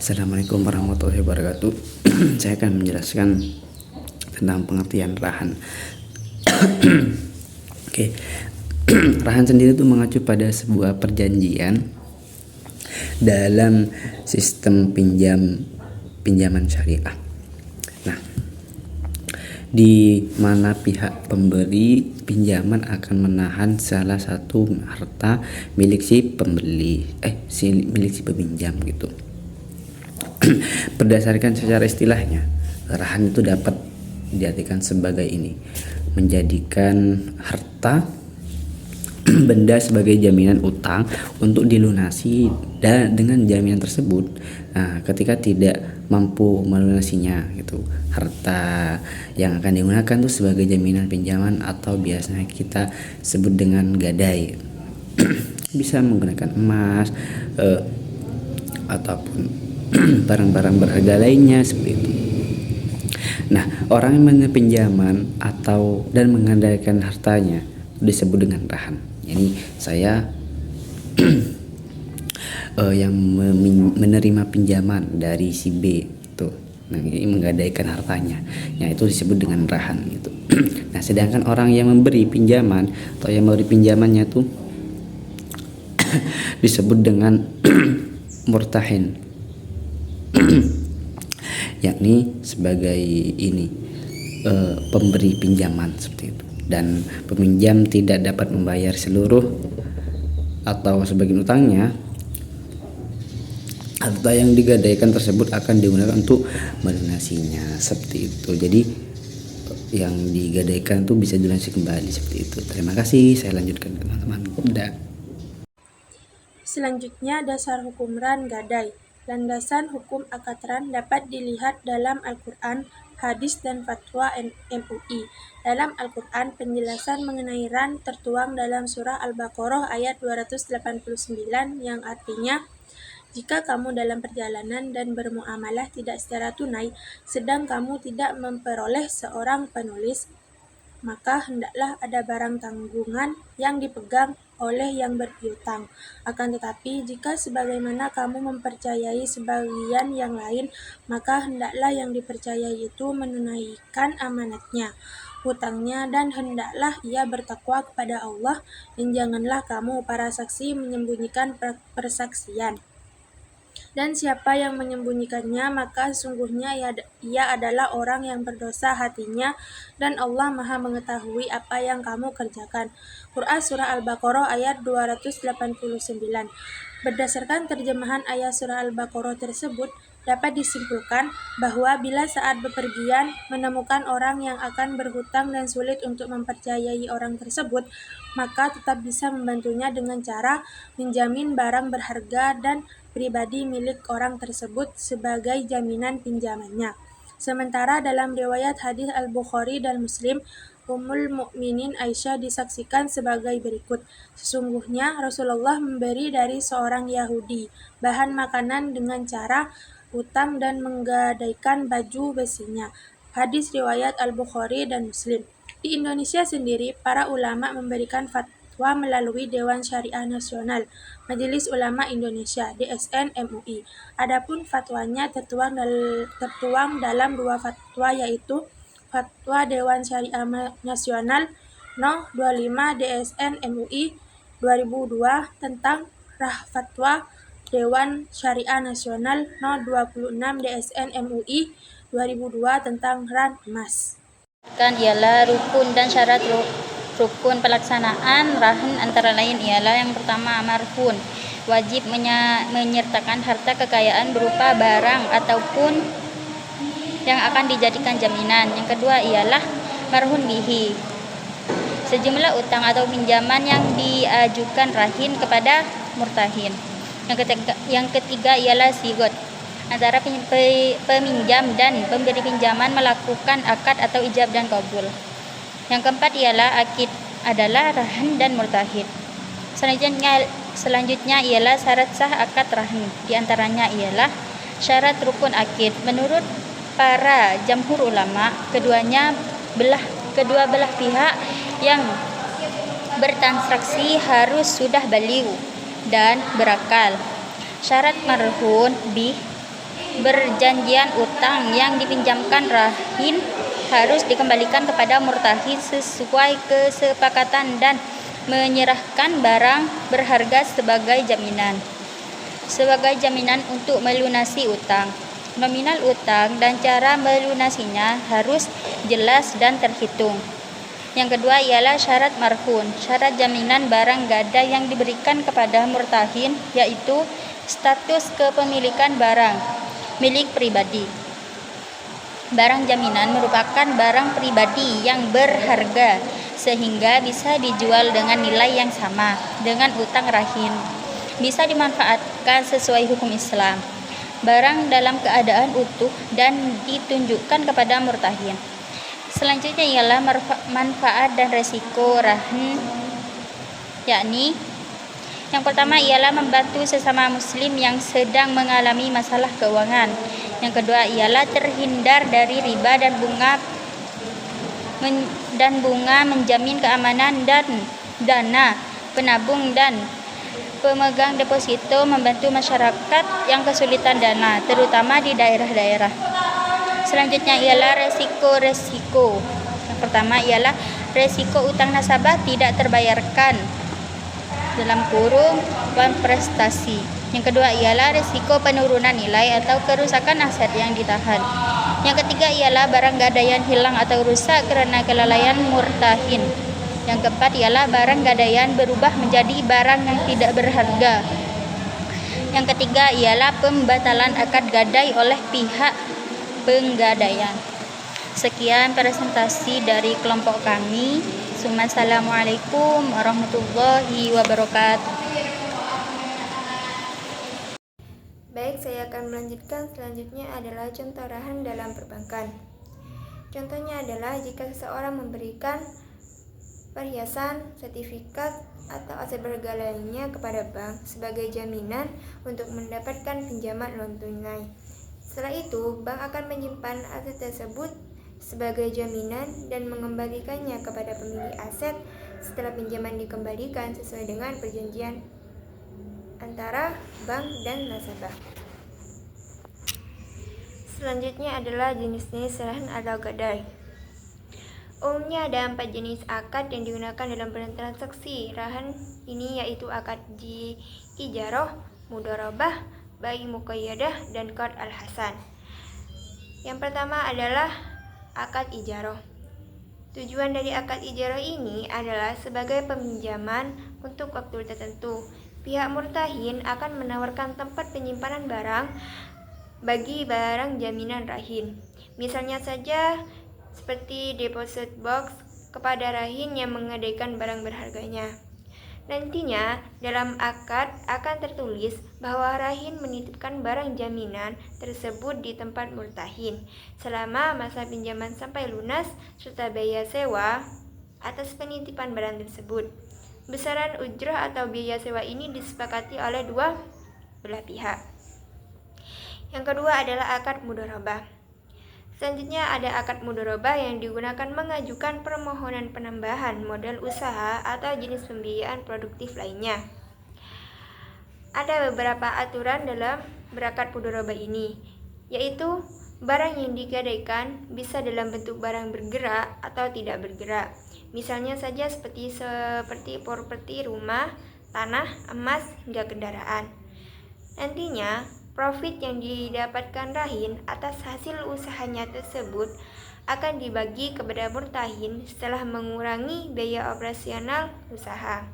Assalamualaikum warahmatullahi wabarakatuh. Saya akan menjelaskan tentang pengertian rahan. Oke. Rahan sendiri itu mengacu pada sebuah perjanjian dalam sistem pinjaman syariah. Nah, di mana pihak pemberi pinjaman akan menahan salah satu harta milik si milik si peminjam gitu. Berdasarkan secara istilahnya, rahan itu dapat diartikan sebagai ini: menjadikan harta benda sebagai jaminan utang untuk dilunasi, dan dengan jaminan tersebut, ketika tidak mampu melunasinya gitu, harta yang akan digunakan itu sebagai jaminan pinjaman atau biasanya kita sebut dengan gadai. Bisa menggunakan emas ataupun barang-barang berharga lainnya seperti itu. Nah, orang yang menerima pinjaman dan mengandalkan hartanya disebut dengan rahan. Jadi saya yang menerima pinjaman dari si B itu, nah ini menggadaikan hartanya, ya itu disebut dengan rahan gitu. Nah, sedangkan orang yang memberi pinjaman atau yang memberi pinjamannya itu disebut dengan murtahin, yakni sebagai pemberi pinjaman seperti itu, dan peminjam tidak dapat membayar seluruh atau sebagian utangnya. Harta yang digadaikan tersebut akan digunakan untuk melunasinya seperti itu. Jadi yang digadaikan itu bisa dilunasi kembali seperti itu. Terima kasih, saya lanjutkan ke teman-teman. Selanjutnya, dasar hukum ran gadai. Landasan hukum akad ran dapat dilihat dalam Al-Quran, hadis, dan fatwa MUI. Dalam Al-Quran, penjelasan mengenai ran tertuang dalam surah Al-Baqarah ayat 289 yang artinya, jika kamu dalam perjalanan dan bermuamalah tidak secara tunai, sedang kamu tidak memperoleh seorang penulis, maka hendaklah ada barang tanggungan yang dipegang oleh yang berpiutang. Akan tetapi, jika sebagaimana kamu mempercayai sebagian yang lain, maka hendaklah yang dipercayai itu menunaikan amanatnya, hutangnya, dan hendaklah ia bertakwa kepada Allah, dan janganlah kamu para saksi menyembunyikan persaksian. Dan siapa yang menyembunyikannya, maka sesungguhnya ia adalah orang yang berdosa hatinya, dan Allah Maha mengetahui apa yang kamu kerjakan. Quran Surah Al-Baqarah ayat 289. Berdasarkan terjemahan ayat surah Al-Baqarah tersebut, dapat disimpulkan bahwa bila saat bepergian menemukan orang yang akan berhutang dan sulit untuk mempercayai orang tersebut, maka tetap bisa membantunya dengan cara menjamin barang berharga dan pribadi milik orang tersebut sebagai jaminan pinjamannya. Sementara dalam riwayat hadis Al-Bukhari dan Muslim, Ummul Mukminin Aisyah disaksikan sebagai berikut: sesungguhnya Rasulullah memberi dari seorang Yahudi bahan makanan dengan cara utang dan menggadaikan baju besinya. Hadis riwayat Al-Bukhari dan Muslim. Di Indonesia sendiri, para ulama memberikan fatwa melalui Dewan Syariah Nasional, Majelis Ulama Indonesia (DSN MUI). Adapun fatwanya tertuang dalam dua fatwa, yaitu Fatwa Dewan Syariah Nasional No. 25 DSN MUI 2002 tentang Fatwa Dewan Syariah Nasional No. 26 DSN MUI 2002 tentang ran emas. Ialah rukun dan syarat rukun pelaksanaan rahan antara lain ialah yang pertama, marhun wajib menyertakan harta kekayaan berupa barang ataupun yang akan dijadikan jaminan. Yang kedua ialah marhun bihi, sejumlah utang atau pinjaman yang diajukan rahin kepada murtahin. Yang ketiga ialah sigot, antara peminjam dan pemberi pinjaman melakukan akad atau ijab dan kabul. Yang keempat ialah akid adalah rahan dan murtahid. Selanjutnya ialah syarat sah akad rahan. Di antaranya ialah syarat rukun akid. Menurut para jamhur ulama, kedua belah pihak yang bertransaksi harus sudah baligh dan berakal. Syarat marhun bih berjanjian utang yang dipinjamkan rahin harus dikembalikan kepada murtahin sesuai kesepakatan dan menyerahkan barang berharga sebagai jaminan untuk melunasi utang. Nominal utang dan cara melunasinya harus jelas dan terhitung. Yang kedua ialah syarat marhun, syarat jaminan barang gadai yang diberikan kepada murtahin, yaitu status kepemilikan barang milik pribadi. Barang jaminan merupakan barang pribadi yang berharga sehingga bisa dijual dengan nilai yang sama dengan utang rahin. Bisa dimanfaatkan sesuai hukum Islam. Barang dalam keadaan utuh dan ditunjukkan kepada murtahin. Selanjutnya ialah manfaat dan resiko rahin, yakni yang pertama ialah membantu sesama muslim yang sedang mengalami masalah keuangan. Yang kedua ialah terhindar dari riba dan bunga menjamin keamanan dan dana penabung dan pemegang deposito, membantu masyarakat yang kesulitan dana, terutama di daerah-daerah. Selanjutnya ialah resiko. Yang pertama ialah resiko utang nasabah tidak terbayarkan dalam kurung prestasi. Yang kedua ialah risiko penurunan nilai atau kerusakan aset yang ditahan. Yang ketiga ialah barang gadaian hilang atau rusak karena kelalaian murtahin. Yang keempat ialah barang gadaian berubah menjadi barang yang tidak berharga. Yang ketiga ialah pembatalan akad gadai oleh pihak penggadaian. Sekian presentasi dari kelompok kami. Assalamualaikum warahmatullahi wabarakatuh. Baik, saya akan melanjutkan. Selanjutnya adalah contoh rahan dalam perbankan. Contohnya adalah jika seseorang memberikan perhiasan, sertifikat, atau aset berharga lainnya kepada bank sebagai jaminan untuk mendapatkan pinjaman non tunai. Setelah itu, bank akan menyimpan aset tersebut sebagai jaminan dan mengembalikannya kepada pemilik aset setelah pinjaman dikembalikan sesuai dengan perjanjian antara bank dan nasabah. Selanjutnya adalah jenis-jenis rahan atau gadai. Umumnya ada 4 jenis akad yang digunakan dalam bertransaksi rahan ini, yaitu akad ijarah, mudharabah, bai muqayyadah, dan qard al-hasan. Yang pertama adalah akad ijarah. Tujuan dari akad ijarah ini adalah sebagai peminjaman untuk waktu tertentu. Pihak murtahin akan menawarkan tempat penyimpanan barang bagi barang jaminan rahin. Misalnya saja seperti deposit box kepada rahin yang menggadaikan barang berharganya. Nantinya dalam akad akan tertulis bahwa rahin menitipkan barang jaminan tersebut di tempat murtahin selama masa pinjaman sampai lunas serta biaya sewa atas penitipan barang tersebut. Besaran ujrah atau biaya sewa ini disepakati oleh dua belah pihak. Yang kedua adalah akad mudharabah. Selanjutnya ada akad mudharabah yang digunakan mengajukan permohonan penambahan modal usaha atau jenis pembiayaan produktif lainnya. Ada beberapa aturan dalam berakad mudharabah ini, yaitu barang yang digadaikan bisa dalam bentuk barang bergerak atau tidak bergerak. Misalnya saja seperti properti rumah, tanah, emas, hingga kendaraan. Nantinya profit yang didapatkan rahin atas hasil usahanya tersebut akan dibagi kepada murtahin setelah mengurangi biaya operasional usaha.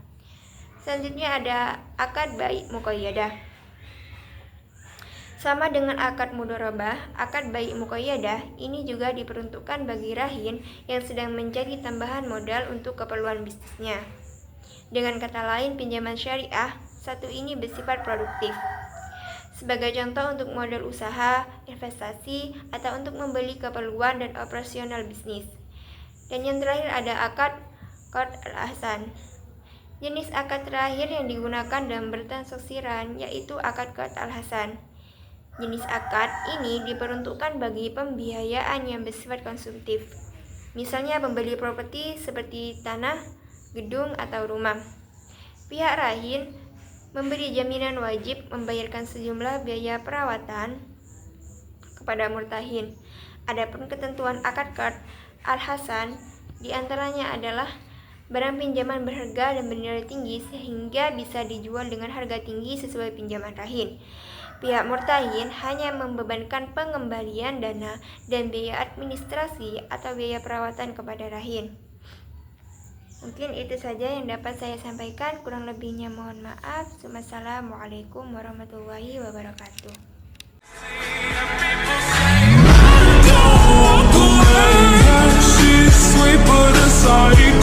Selanjutnya ada akad bai muqayyadah. Sama dengan akad mudharabah, akad bai muqayyadah ini juga diperuntukkan bagi rahin yang sedang mencari tambahan modal untuk keperluan bisnisnya. Dengan kata lain, pinjaman syariah satu ini bersifat produktif. Sebagai contoh untuk modal usaha, investasi, atau untuk membeli keperluan dan operasional bisnis. Dan yang terakhir ada akad qard al-hasan. Jenis akad terakhir yang digunakan dalam bertransaksi rahan yaitu akad qard al-hasan. Jenis akad ini diperuntukkan bagi pembiayaan yang bersifat konsumtif. Misalnya membeli properti seperti tanah, gedung, atau rumah. Pihak rahin memberi jaminan wajib membayarkan sejumlah biaya perawatan kepada murtahin. Adapun ketentuan akad qard al-hasan diantaranya adalah barang pinjaman berharga dan bernilai tinggi sehingga bisa dijual dengan harga tinggi sesuai pinjaman rahin. Pihak murtahin hanya membebankan pengembalian dana dan biaya administrasi atau biaya perawatan kepada rahin. Mungkin itu saja yang dapat saya sampaikan, kurang lebihnya mohon maaf. Wassalamualaikum warahmatullahi wabarakatuh. She's sweet but aside